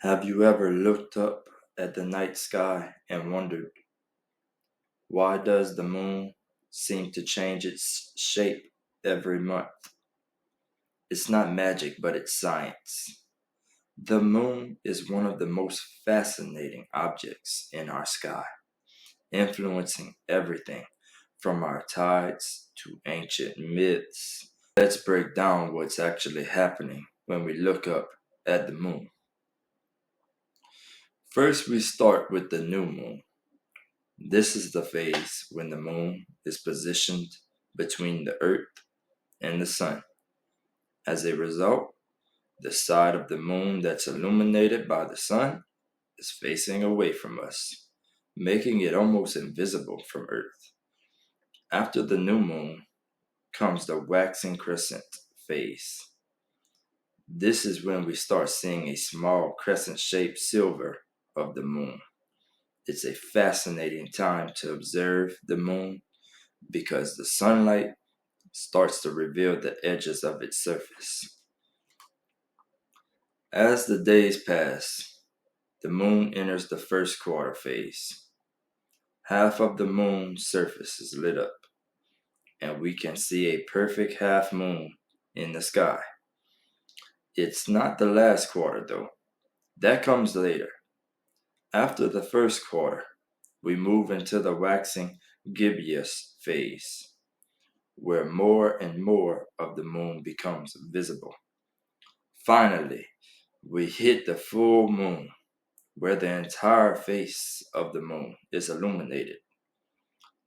Have you ever looked up at the night sky and wondered, why does the moon seem to change its shape every month? It's not magic, but it's science. The moon is one of the most fascinating objects in our sky, influencing everything from our tides to ancient myths. Let's break down what's actually happening when we look up at the moon. First, we start with the new moon. This is the phase when the moon is positioned between the earth and the sun. As a result, the side of the moon that's illuminated by the sun is facing away from us, making it almost invisible from Earth. After the new moon comes the waxing crescent phase. This is when we start seeing a small crescent-shaped silver of the moon. It's a fascinating time to observe the moon because the sunlight starts to reveal the edges of its surface. As the days pass, the moon enters the first quarter phase. Half of the moon's surface is lit up, and we can see a perfect half moon in the sky. It's not the last quarter though. That comes later. After the first quarter, we move into the waxing gibbous phase, where more and more of the moon becomes visible. Finally, we hit the full moon, where the entire face of the moon is illuminated.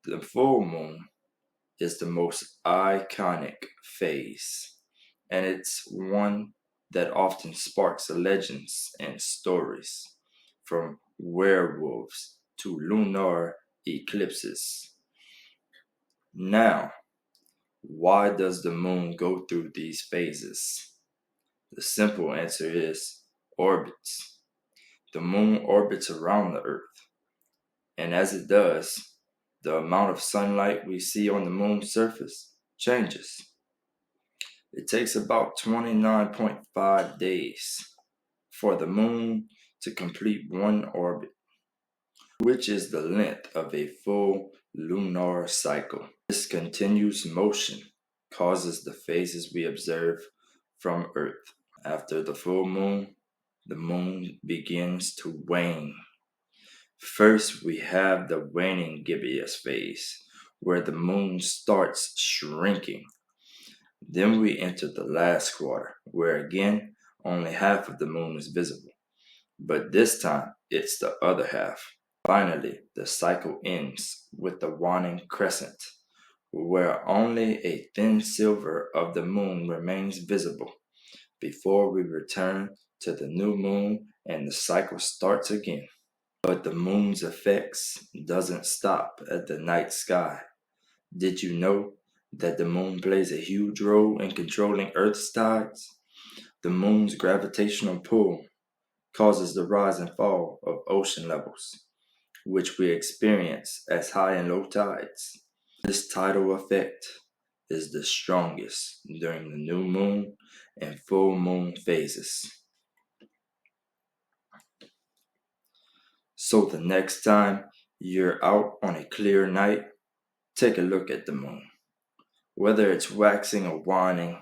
The full moon is the most iconic phase, and it's one that often sparks legends and stories, from werewolves to lunar eclipses. Now, why does the moon go through these phases? The simple answer is orbits. The moon orbits around the Earth, and as it does, the amount of sunlight we see on the moon's surface changes. It takes about 29.5 days for the moon to complete one orbit, which is the length of a full lunar cycle. This continuous motion causes the phases we observe from Earth. After the full moon, the moon begins to wane. First, we have the waning gibbous phase, where the moon starts shrinking. Then we enter the last quarter, where again, only half of the moon is visible. But this time, it's the other half. Finally, the cycle ends with the waning crescent, where only a thin silver of the moon remains visible before we return to the new moon and the cycle starts again. But the moon's effects doesn't stop at the night sky. Did you know that the moon plays a huge role in controlling Earth's tides? The moon's gravitational pull causes the rise and fall of ocean levels, which we experience as high and low tides. This tidal effect is the strongest during the new moon and full moon phases. So the next time you're out on a clear night, take a look at the moon. Whether it's waxing or waning,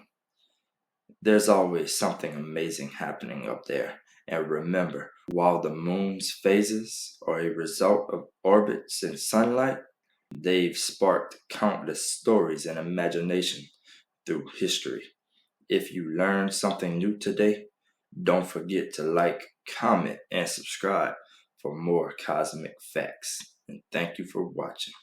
there's always something amazing happening up there. And remember, while the moon's phases are a result of orbits and sunlight, they've sparked countless stories and imagination through history. If you learned something new today, don't forget to like, comment, and subscribe for more cosmic facts. And thank you for watching.